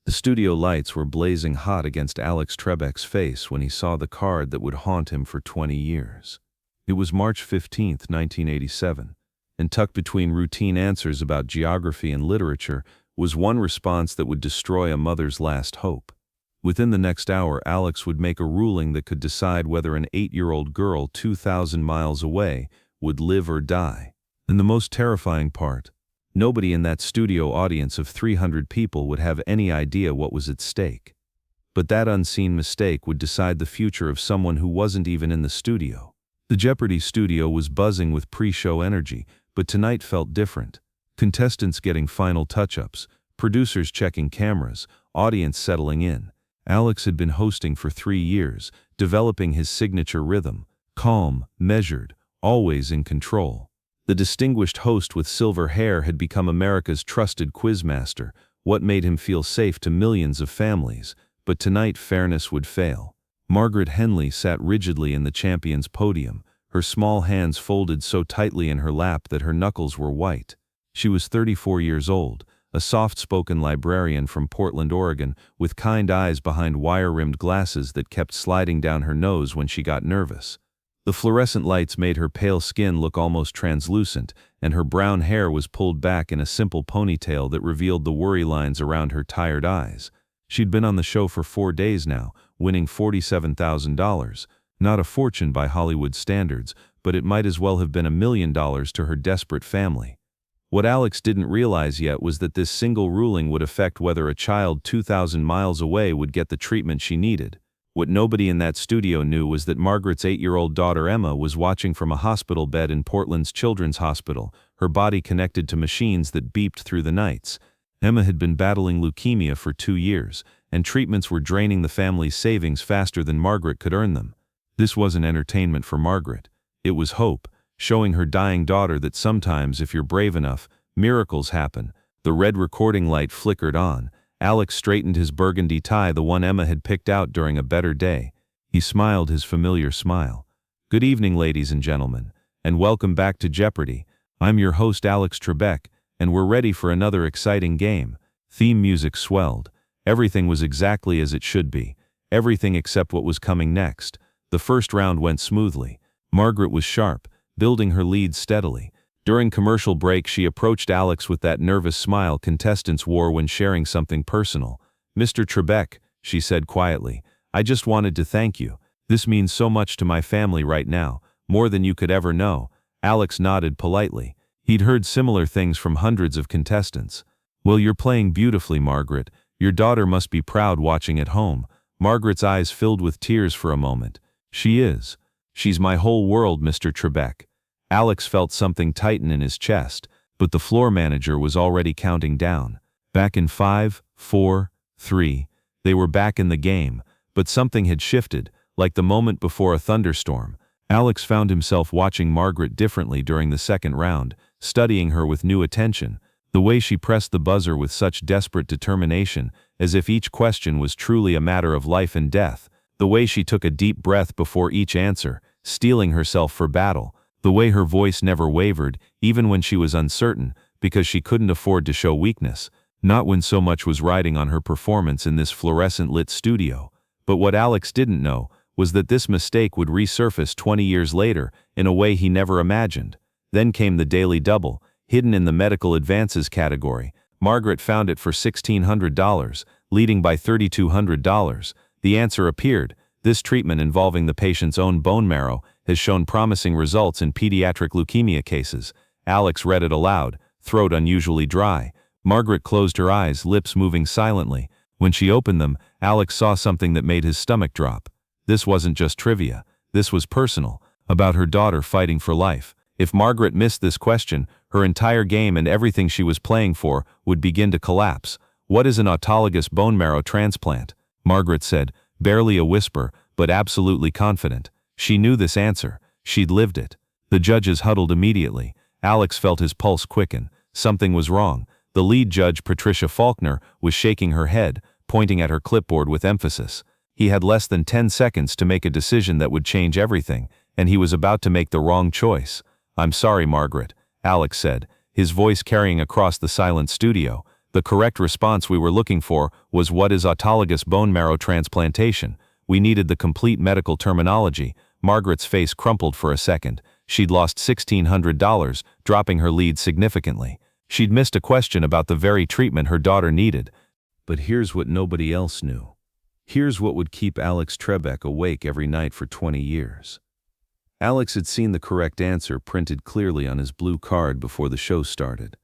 The studio lights were blazing hot against Alex Trebek's face when he saw the card that would haunt him for 20 years. It was March 15, 1987, and tucked between routine answers about geography and literature was one response that would destroy a mother's last hope. Within the next hour, Alex would make a ruling that could decide whether an 8-year-old girl 2,000 miles away would live or die. And the most terrifying part, nobody in that studio audience of 300 people would have any idea what was at stake. But that unseen mistake would decide the future of someone who wasn't even in the studio. The Jeopardy studio was buzzing with pre-show energy, but tonight felt different. Contestants getting final touch-ups, producers checking cameras, audience settling in. Alex had been hosting for 3 years, developing his signature rhythm, calm, measured, always in control. The distinguished host with silver hair had become America's trusted quizmaster, what made him feel safe to millions of families, but tonight fairness would fail. Margaret Henley sat rigidly in the champion's podium, her small hands folded so tightly in her lap that her knuckles were white. She was 34 years old, a soft-spoken librarian from Portland, Oregon, with kind eyes behind wire-rimmed glasses that kept sliding down her nose when she got nervous. The fluorescent lights made her pale skin look almost translucent, and her brown hair was pulled back in a simple ponytail that revealed the worry lines around her tired eyes. She'd been on the show for 4 days now, winning $47,000. Not a fortune by Hollywood standards, but it might as well have been $1 million to her desperate family. What Alex didn't realize yet was that this single ruling would affect whether a child 2,000 miles away would get the treatment she needed. What nobody in that studio knew was that Margaret's 8-year-old daughter Emma was watching from a hospital bed in Portland's Children's Hospital, her body connected to machines that beeped through the nights. Emma had been battling leukemia for 2 years, and treatments were draining the family's savings faster than Margaret could earn them. This wasn't entertainment for Margaret. It was hope, showing her dying daughter that sometimes, if you're brave enough, miracles happen. The red recording light flickered on. Alex straightened his burgundy tie, the one Emma had picked out during a better day. He smiled his familiar smile. "Good evening, ladies and gentlemen, and welcome back to Jeopardy! I'm your host Alex Trebek, and we're ready for another exciting game." Theme music swelled. Everything was exactly as it should be. Everything except what was coming next. The first round went smoothly. Margaret was sharp, building her lead steadily. During commercial break, she approached Alex with that nervous smile contestants wore when sharing something personal. "Mr. Trebek," she said quietly, "I just wanted to thank you. This means so much to my family right now, more than you could ever know." Alex nodded politely. He'd heard similar things from hundreds of contestants. "Well, you're playing beautifully, Margaret. Your daughter must be proud watching at home." Margaret's eyes filled with tears for a moment. "She is. She's my whole world, Mr. Trebek." Alex felt something tighten in his chest, but the floor manager was already counting down. Back in 5, 4, 3. They were back in the game, but something had shifted, like the moment before a thunderstorm. Alex found himself watching Margaret differently during the second round, studying her with new attention. The way she pressed the buzzer with such desperate determination, as if each question was truly a matter of life and death. The way she took a deep breath before each answer, steeling herself for battle. The way her voice never wavered, even when she was uncertain, because she couldn't afford to show weakness. Not when so much was riding on her performance in this fluorescent-lit studio. But what Alex didn't know was that this mistake would resurface 20 years later in a way he never imagined. Then came the Daily Double, hidden in the medical advances category. Margaret found it for $1,600, leading by $3,200. The answer appeared. This treatment, involving the patient's own bone marrow, has shown promising results in pediatric leukemia cases. Alex read it aloud, throat unusually dry. Margaret closed her eyes, lips moving silently. When she opened them, Alex saw something that made his stomach drop. This wasn't just trivia. This was personal, about her daughter fighting for life. If Margaret missed this question, her entire game and everything she was playing for would begin to collapse. "What is an autologous bone marrow transplant?" Margaret said, barely a whisper, but absolutely confident. She knew this answer. She'd lived it. The judges huddled immediately. Alex felt his pulse quicken. Something was wrong. The lead judge, Patricia Faulkner, was shaking her head, pointing at her clipboard with emphasis. He had less than 10 seconds to make a decision that would change everything, and he was about to make the wrong choice. "I'm sorry, Margaret," Alex said, his voice carrying across the silent studio. The correct response we were looking for was what is autologous bone marrow transplantation. We needed the complete medical terminology. Margaret's face crumpled for a second. She'd lost $1,600, dropping her lead significantly. She'd missed a question about the very treatment her daughter needed. But here's what nobody else knew. Here's what would keep Alex Trebek awake every night for 20 years. Alex had seen the correct answer printed clearly on his blue card before the show started.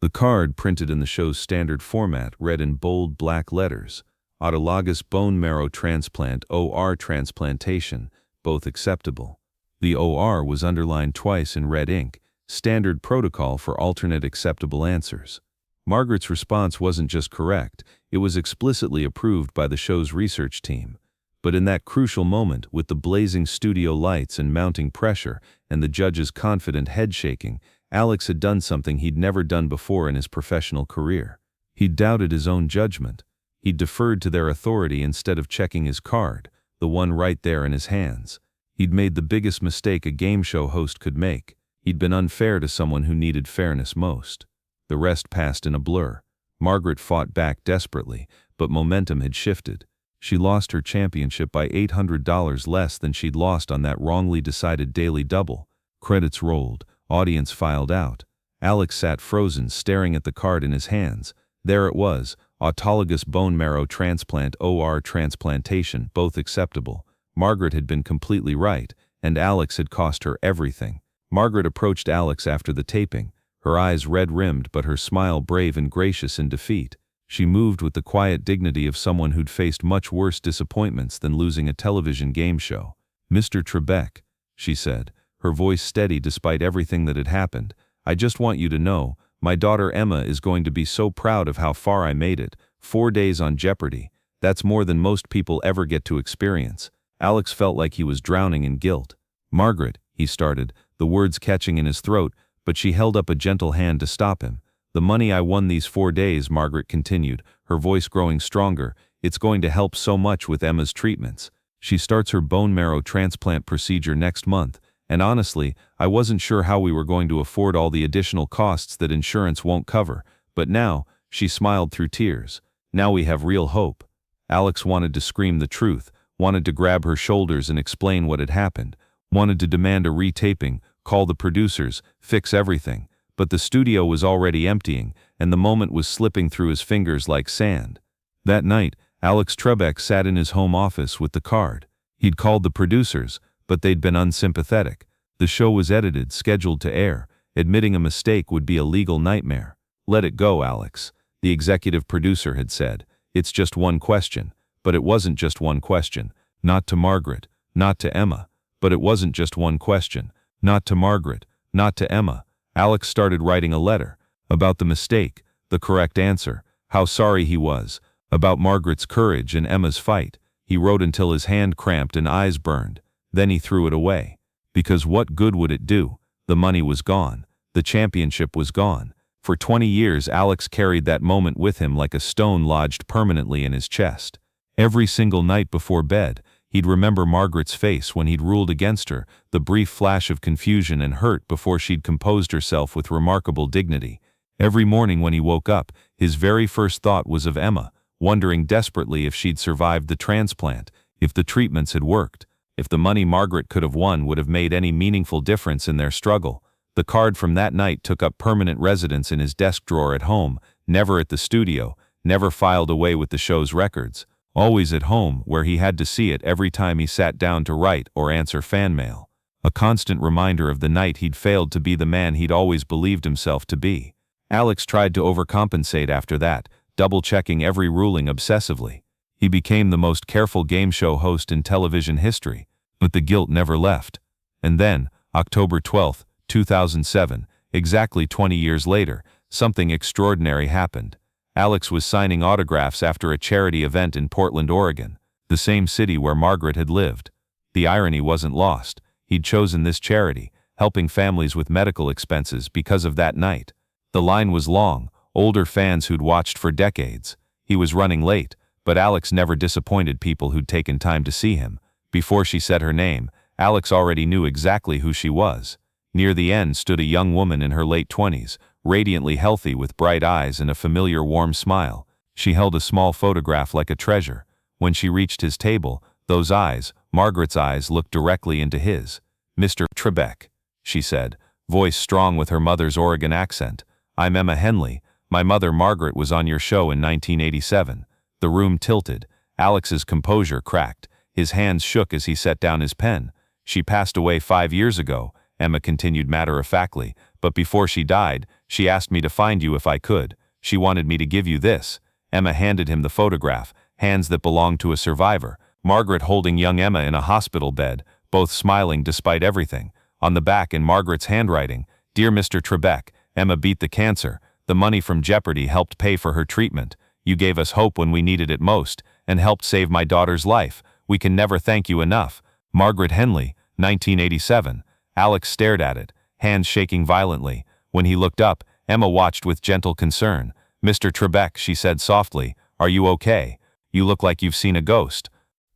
The card, printed in the show's standard format, read in bold black letters, "Autologous bone marrow transplant, OR transplantation, both acceptable." The OR was underlined twice in red ink, standard protocol for alternate acceptable answers. Margaret's response wasn't just correct, it was explicitly approved by the show's research team. But in that crucial moment, with the blazing studio lights and mounting pressure, and the judge's confident head shaking, Alex had done something he'd never done before in his professional career. He'd doubted his own judgment. He'd deferred to their authority instead of checking his card, the one right there in his hands. He'd made the biggest mistake a game show host could make. He'd been unfair to someone who needed fairness most. The rest passed in a blur. Margaret fought back desperately, but momentum had shifted. She lost her championship by $800 less than she'd lost on that wrongly decided daily double. Credits rolled. Audience filed out. Alex sat frozen, staring at the card in his hands. There it was, autologous bone marrow transplant, OR transplantation, both acceptable. Margaret had been completely right, and Alex had cost her everything. Margaret approached Alex after the taping, her eyes red-rimmed but her smile brave and gracious in defeat. She moved with the quiet dignity of someone who'd faced much worse disappointments than losing a television game show. "Mr. Trebek," she said, her voice steady despite everything that had happened, "I just want you to know, my daughter Emma is going to be so proud of how far I made it. 4 days on Jeopardy. That's more than most people ever get to experience." Alex felt like he was drowning in guilt. "Margaret," he started, the words catching in his throat, but she held up a gentle hand to stop him. "The money I won these 4 days," Margaret continued, her voice growing stronger, "it's going to help so much with Emma's treatments. She starts her bone marrow transplant procedure next month. And honestly, I wasn't sure how we were going to afford all the additional costs that insurance won't cover. But now," she smiled through tears, "now we have real hope." Alex wanted to scream the truth, wanted to grab her shoulders and explain what had happened, wanted to demand a retaping, call the producers, fix everything. But the studio was already emptying, and the moment was slipping through his fingers like sand. That night, Alex Trebek sat in his home office with the card. He'd called the producers, but they'd been unsympathetic. The show was edited, scheduled to air. Admitting a mistake would be a legal nightmare. "Let it go, Alex," the executive producer had said. "It's just one question." But it wasn't just one question. Not to Margaret, not to Emma. But it wasn't just one question. Not to Margaret, not to Emma. Alex started writing a letter. About the mistake, the correct answer, how sorry he was. About Margaret's courage and Emma's fight. He wrote until his hand cramped and eyes burned. Then he threw it away. Because what good would it do? The money was gone. The championship was gone. For 20 years Alex carried that moment with him like a stone lodged permanently in his chest. Every single night before bed, he'd remember Margaret's face when he'd ruled against her, the brief flash of confusion and hurt before she'd composed herself with remarkable dignity. Every morning when he woke up, his very first thought was of Emma, wondering desperately if she'd survived the transplant, if the treatments had worked. If the money Margaret could have won would have made any meaningful difference in their struggle. The card from that night took up permanent residence in his desk drawer at home, never at the studio, never filed away with the show's records. Always at home, where he had to see it every time he sat down to write or answer fan mail. A constant reminder of the night he'd failed to be the man he'd always believed himself to be. Alex tried to overcompensate after that, double-checking every ruling obsessively. He became the most careful game show host in television history, but the guilt never left. And then, October 12, 2007, exactly 20 years later, something extraordinary happened. Alex was signing autographs after a charity event in Portland, Oregon, the same city where Margaret had lived. The irony wasn't lost. He'd chosen this charity, helping families with medical expenses, because of that night. The line was long, older fans who'd watched for decades. He was running late, but Alex never disappointed people who'd taken time to see him. Before she said her name, Alex already knew exactly who she was. Near the end stood a young woman in her late 20s, radiantly healthy with bright eyes and a familiar warm smile. She held a small photograph like a treasure. When she reached his table, those eyes, Margaret's eyes, looked directly into his. "Mr. Trebek," she said, voice strong with her mother's Oregon accent. "I'm Emma Henley. My mother Margaret was on your show in 1987. The room tilted. Alex's composure cracked. His hands shook as he set down his pen. "She passed away 5 years ago," Emma continued matter-of-factly, "but before she died, she asked me to find you if I could. She wanted me to give you this." Emma handed him the photograph, hands that belonged to a survivor, Margaret holding young Emma in a hospital bed, both smiling despite everything. On the back in Margaret's handwriting, "Dear Mr. Trebek, Emma beat the cancer. The money from Jeopardy helped pay for her treatment. You gave us hope when we needed it most, and helped save my daughter's life. We can never thank you enough. Margaret Henley, 1987. Alex stared at it, hands shaking violently. When he looked up, Emma watched with gentle concern. "Mr. Trebek," she said softly, "are you okay? You look like you've seen a ghost."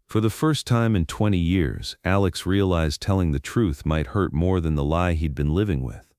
For the first time in 20 years, Alex realized telling the truth might hurt more than the lie he'd been living with.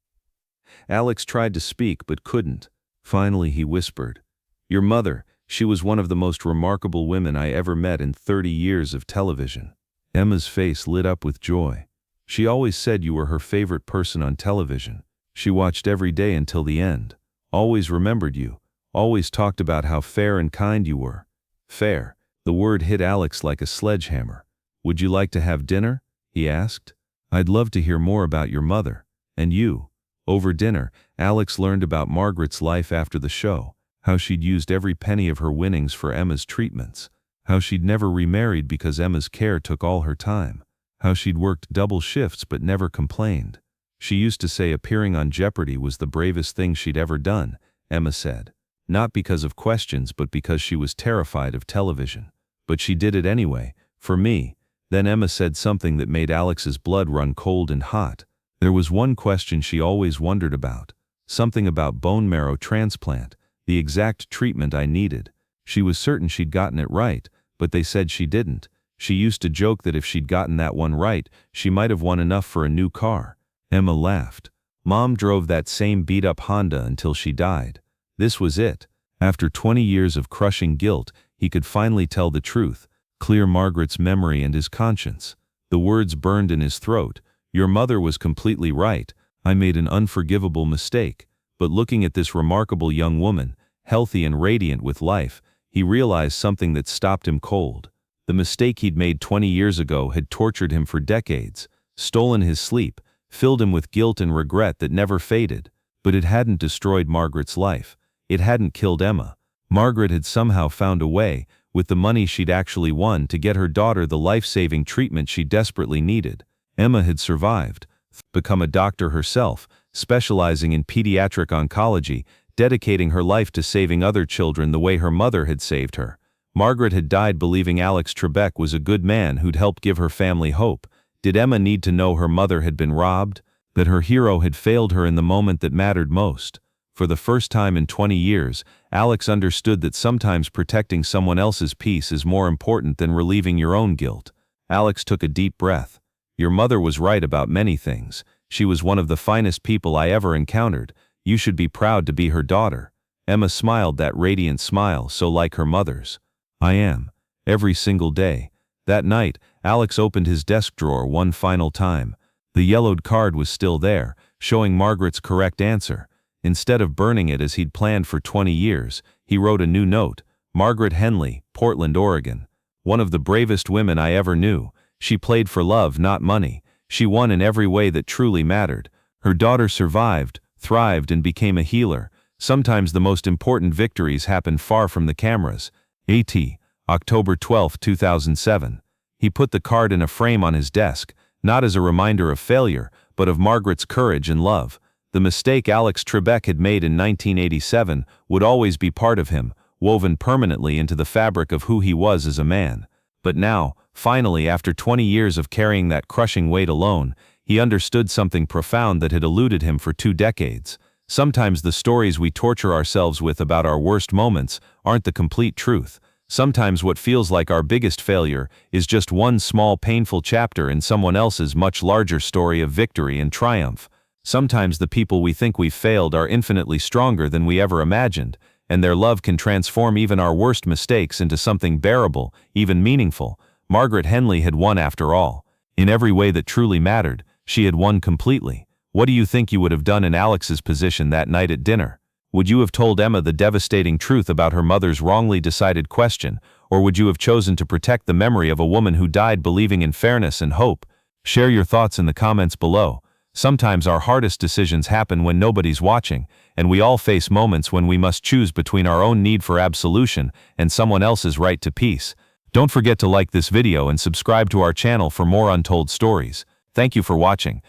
Alex tried to speak but couldn't. Finally he whispered, "Your mother, she was one of the most remarkable women I ever met in 30 years of television." Emma's face lit up with joy. "She always said you were her favorite person on television. She watched every day until the end. Always remembered you. Always talked about how fair and kind you were." Fair. The word hit Alex like a sledgehammer. "Would you like to have dinner?" he asked. "I'd love to hear more about your mother. And you." Over dinner, Alex learned about Margaret's life after the show, how she'd used every penny of her winnings for Emma's treatments, how she'd never remarried because Emma's care took all her time, how she'd worked double shifts but never complained. She used to say appearing on Jeopardy was the bravest thing she'd ever done, Emma said. Not because of questions but because she was terrified of television. But she did it anyway, for me. Then Emma said something that made Alex's blood run cold and hot. There was one question she always wondered about. Something about bone marrow transplant, the exact treatment I needed. She was certain she'd gotten it right, but they said she didn't. She used to joke that if she'd gotten that one right, she might have won enough for a new car. Emma laughed. Mom drove that same beat-up Honda until she died. This was it. After 20 years of crushing guilt, he could finally tell the truth, clear Margaret's memory and his conscience. The words burned in his throat. "Your mother was completely right. I made an unforgivable mistake." But looking at this remarkable young woman, healthy and radiant with life, he realized something that stopped him cold. The mistake he'd made 20 years ago had tortured him for decades, stolen his sleep, filled him with guilt and regret that never faded. But it hadn't destroyed Margaret's life. It hadn't killed Emma. Margaret had somehow found a way, with the money she'd actually won, to get her daughter the life-saving treatment she desperately needed. Emma had survived, become a doctor herself, specializing in pediatric oncology, dedicating her life to saving other children the way her mother had saved her. Margaret had died believing Alex Trebek was a good man who'd helped give her family hope. Did Emma need to know her mother had been robbed? That her hero had failed her in the moment that mattered most? For the first time in 20 years, Alex understood that sometimes protecting someone else's peace is more important than relieving your own guilt. Alex took a deep breath. "Your mother was right about many things. She was one of the finest people I ever encountered. You should be proud to be her daughter." Emma smiled, that radiant smile, so like her mother's. "I am. Every single day." That night, Alex opened his desk drawer one final time. The yellowed card was still there, showing Margaret's correct answer. Instead of burning it as he'd planned for 20 years, he wrote a new note. "Margaret Henley, Portland, Oregon. One of the bravest women I ever knew. She played for love, not money. She won in every way that truly mattered. Her daughter survived, thrived, and became a healer. Sometimes the most important victories happen far from the cameras." A.T. October 12, 2007. He put the card in a frame on his desk, not as a reminder of failure, but of Margaret's courage and love. The mistake Alex Trebek had made in 1987 would always be part of him, woven permanently into the fabric of who he was as a man. But now, finally, after 20 years of carrying that crushing weight alone, he understood something profound that had eluded him for 2 decades. Sometimes the stories we torture ourselves with about our worst moments aren't the complete truth. Sometimes what feels like our biggest failure is just one small painful chapter in someone else's much larger story of victory and triumph. Sometimes the people we think we've failed are infinitely stronger than we ever imagined, and their love can transform even our worst mistakes into something bearable, even meaningful. Margaret Henley had won after all. In every way that truly mattered, she had won completely. What do you think you would have done in Alex's position that night at dinner? Would you have told Emma the devastating truth about her mother's wrongly decided question, or would you have chosen to protect the memory of a woman who died believing in fairness and hope? Share your thoughts in the comments below. Sometimes our hardest decisions happen when nobody's watching, and we all face moments when we must choose between our own need for absolution and someone else's right to peace. Don't forget to like this video and subscribe to our channel for more untold stories. Thank you for watching.